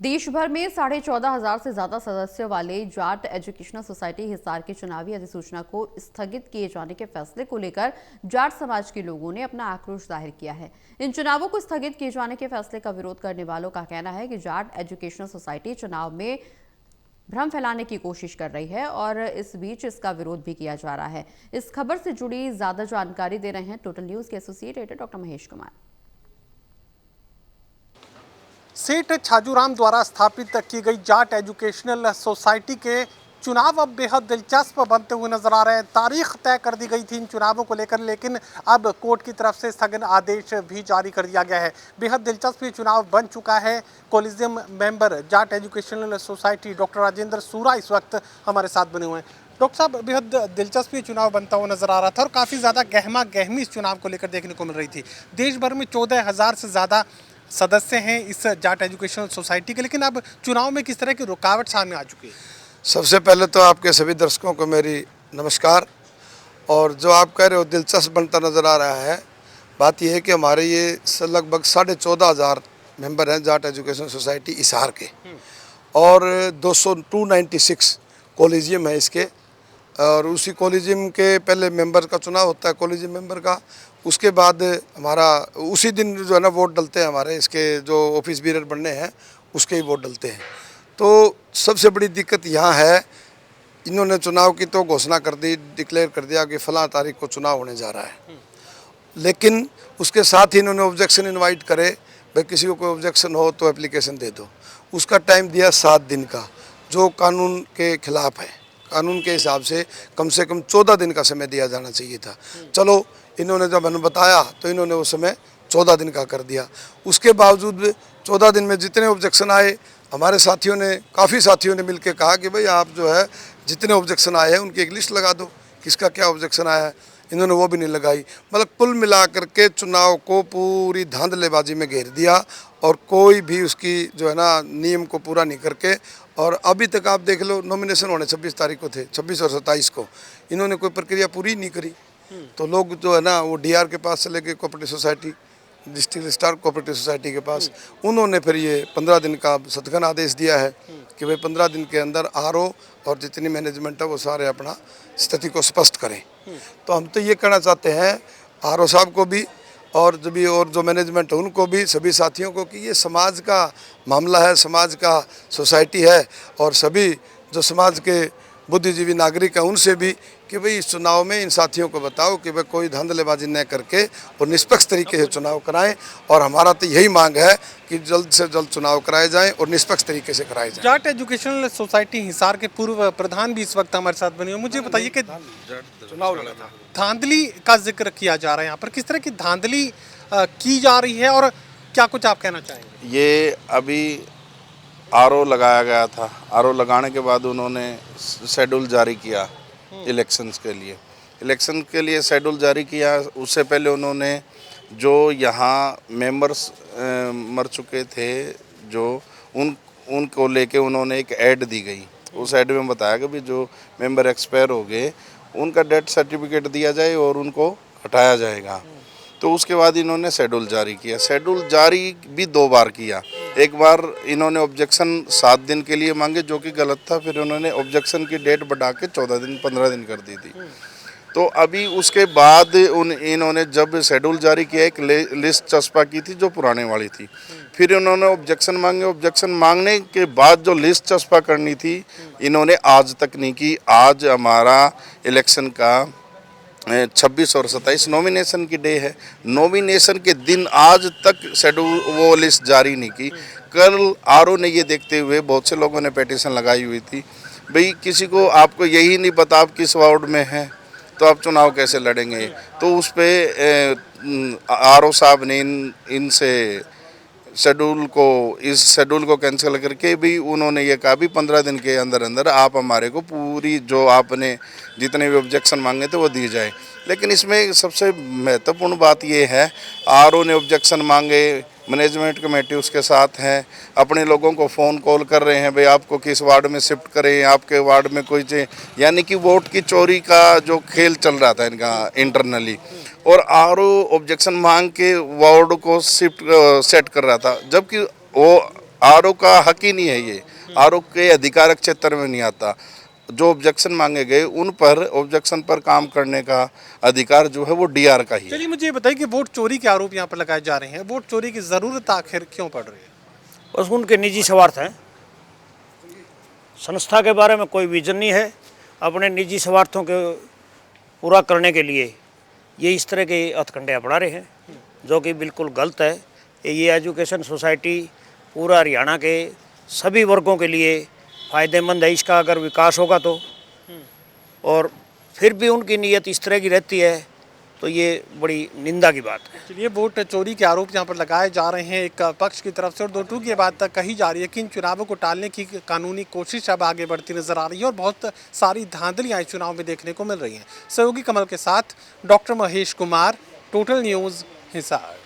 देश भर में 14,500 से ज्यादा सदस्यों वाले जाट एजुकेशनल सोसाइटी हिसार की चुनावी अधिसूचना को स्थगित किए जाने के फैसले को लेकर जाट समाज के लोगों ने अपना आक्रोश जाहिर किया है। इन चुनावों को स्थगित किए जाने के फैसले का विरोध करने वालों का कहना है कि जाट एजुकेशनल सोसाइटी चुनाव में भ्रम फैलाने की कोशिश कर रही है और इस बीच इसका विरोध भी किया जा रहा है। इस खबर से जुड़ी ज्यादा जानकारी दे रहे हैं टोटल न्यूज के associate editor doctor Mahesh Kumar. सेठ छाजूराम द्वारा स्थापित की गई जाट एजुकेशनल सोसाइटी के चुनाव अब बेहद दिलचस्प बनते हुए नजर आ रहे हैं। तारीख तय कर दी गई थी इन चुनावों को लेकर, लेकिन अब कोर्ट की तरफ से स्थगन आदेश भी जारी कर दिया गया है। बेहद दिलचस्प ये चुनाव बन चुका है। Collegium member Jat educational society doctor Rajendra सूरा इस वक्त हमारे साथ बने हुए हैं। डॉक्टर साहब, बेहद दिलचस्प ये चुनाव बनता हुआ नजर आ रहा था और काफ़ी ज़्यादा गहमा गहमी इस चुनाव को लेकर देखने को मिल रही थी। देश भर में 14,000 से ज़्यादा सदस्य हैं इस जाट एजुकेशनल सोसाइटी के, लेकिन अब चुनाव में किस तरह की रुकावट सामने आ चुकी है? सबसे पहले तो आपके सभी दर्शकों को मेरी नमस्कार। और जो आप कह रहे हो दिलचस्प बनता नज़र आ रहा है, बात यह है कि हमारे ये लगभग 14,500 मेंबर हैं जाट एजुकेशन सोसाइटी हिसार के, और 296 कॉलेजियम है इसके। और उसी कॉलेजियम के पहले मेंबर का चुनाव होता है, कॉलेजियम मेंबर का। उसके बाद हमारा उसी दिन जो है ना वोट डलते हैं, हमारे इसके जो ऑफिस बीरर बनने हैं उसके ही वोट डलते हैं। तो सबसे बड़ी दिक्कत यहाँ है, इन्होंने चुनाव की तो घोषणा कर दी, डिक्लेयर कर दिया कि फलां तारीख को चुनाव होने जा रहा है, लेकिन उसके साथ ही इन्होंने ऑब्जेक्शन इनवाइट करे, भाई किसी को कोई ऑब्जेक्शन हो तो एप्लीकेशन दे दो। उसका टाइम दिया 7 दिन का, जो कानून के खिलाफ है। कानून के हिसाब से कम 14 दिन का समय दिया जाना चाहिए था। चलो, इन्होंने जब हमें बताया तो इन्होंने उस समय 14 दिन का कर दिया। उसके बावजूद 14 दिन में जितने ऑब्जेक्शन आए, हमारे साथियों ने, काफ़ी साथियों ने मिलकर कहा कि भाई आप जो है जितने ऑब्जेक्शन आए हैं उनकी एक लिस्ट लगा दो, किसका क्या ऑब्जेक्शन आया है। इन्होंने वो भी नहीं लगाई। मतलब कुल मिलाकर के चुनाव को पूरी धांधलेबाजी में घेर दिया, और कोई भी उसकी जो है ना नियम को पूरा नहीं करके। और अभी तक आप देख लो, नॉमिनेशन होने 26 तारीख को थे, 26 और 27 को इन्होंने कोई प्रक्रिया पूरी नहीं करी। तो लोग जो है ना वो डीआर के पास चले गए, cooperative society, district star cooperative society के पास। उन्होंने फिर ये 15 दिन का स्थगन आदेश दिया है कि भाई 15 दिन के अंदर आरओ और जितनी मैनेजमेंट है वो सारे अपना स्थिति को स्पष्ट करें। तो हम तो ये कहना चाहते हैं आरओ साहब को भी, और जो मैनेजमेंट है उनको भी, सभी साथियों को, कि ये समाज का मामला है, समाज का सोसाइटी है, और सभी जो समाज के बुद्धिजीवी नागरिक हैं उनसे भी कि भाई इस चुनाव में इन साथियों को बताओ कि भाई कोई धांधलेबाजी न करके और निष्पक्ष तरीके से चुनाव कराएं। और हमारा तो यही मांग है कि जल्द से जल्द चुनाव कराए जाएं और निष्पक्ष तरीके से कराए जाएं। जाट एजुकेशनल सोसाइटी हिसार के पूर्व प्रधान भी इस वक्त हमारे साथ बने हुए। मुझे बताइए कि चुनाव लड़ा था, धांधली का जिक्र किया जा रहा है, यहाँ पर किस तरह की धांधली की जा रही है और क्या कुछ आप कहना चाहेंगे? ये अभी आरओ लगाया गया था। आरओ लगाने के बाद उन्होंने शेड्यूल जारी किया इलेक्शंस के लिए। इलेक्शन के लिए शेड्यूल जारी किया। उससे पहले उन्होंने जो यहाँ मेंबर्स मर चुके थे, जो उनको लेके उन्होंने एक ऐड दी गई। उस ऐड में बताया कि भी जो मेंबर एक्सपायर हो गए उनका डेथ सर्टिफिकेट दिया जाए और उनको हटाया जाएगा। तो उसके बाद इन्होंने शेड्यूल जारी किया। शेड्यूल जारी भी 2 बार किया। एक बार इन्होंने ऑब्जेक्शन 7 दिन के लिए मांगे, जो कि गलत था। फिर उन्होंने ऑब्जेक्शन की डेट बढ़ा के 14 दिन 15 दिन कर दी थी। तो अभी उसके बाद इन्होंने जब शेड्यूल जारी किया, एक लिस्ट चस्पा की थी जो पुराने वाली थी। फिर इन्होंने ऑब्जेक्शन मांगे। ऑब्जेक्शन मांगने के बाद जो लिस्ट चस्पा करनी थी इन्होंने आज तक नहीं की। आज हमारा इलेक्शन का 26 और 27 नॉमिनेशन की डे है। नॉमिनेशन के दिन आज तक शेड्यूल वो लिस्ट जारी नहीं की। कल आरओ ने ये देखते हुए बहुत से लोगों ने पिटीशन लगाई हुई थी, भाई किसी को आपको यही नहीं पता आप किस वार्ड में हैं तो आप चुनाव कैसे लड़ेंगे। तो उस पर आरओ साहब ने इनसे इस शेड्यूल को कैंसिल करके भी उन्होंने ये कहा भी 15 दिन के अंदर अंदर आप हमारे को पूरी जो आपने जितने भी ऑब्जेक्शन मांगे थे वो दिए जाए। लेकिन इसमें सबसे महत्वपूर्ण बात ये है, आरओ ने ऑब्जेक्शन मांगे, मैनेजमेंट कमेटी उसके साथ हैं, अपने लोगों को फ़ोन कॉल कर रहे हैं, भाई आपको किस वार्ड में शिफ्ट करें, आपके वार्ड में कोई यानी कि वोट की चोरी का जो खेल चल रहा था इनका इंटरनली। और आरओ ऑब्जेक्शन मांग के वार्ड को शिफ्ट सेट कर रहा था, जबकि वो आरओ का हक ही नहीं है ये, आरओ के अधिकारक क्षेत्र में नहीं आता। जो ऑब्जेक्शन मांगे गए उन पर ऑब्जेक्शन पर काम करने का अधिकार जो है वो डीआर का ही है। चलिए मुझे ये बताइए कि वोट चोरी के आरोप यहाँ पर लगाए जा रहे हैं, वोट चोरी की ज़रूरत आखिर क्यों पड़ रही है? बस उनके निजी स्वार्थ हैं। संस्था के बारे में कोई विजन नहीं है, अपने निजी स्वार्थों के पूरा करने के लिए ये इस तरह के हथकंडे अपना रहे हैं, जो कि बिल्कुल गलत है। ये एजुकेशन सोसाइटी पूरा हरियाणा के सभी वर्गों के लिए फ़ायदेमंद है, इसका अगर विकास होगा तो। और फिर भी उनकी नीयत इस तरह की रहती है तो ये बड़ी निंदा की बात है। चलिए वोट चोरी के आरोप यहाँ पर लगाए जा रहे हैं एक पक्ष की तरफ से, और दूसरी ये बात तक कही जा रही है कि इन चुनावों को टालने की कानूनी कोशिश अब आगे बढ़ती नजर आ रही है और बहुत सारी धांधलियाँ इस चुनाव में देखने को मिल रही हैं। सहयोगी कमल के साथ doctor Mahesh Kumar, total news, Hisar.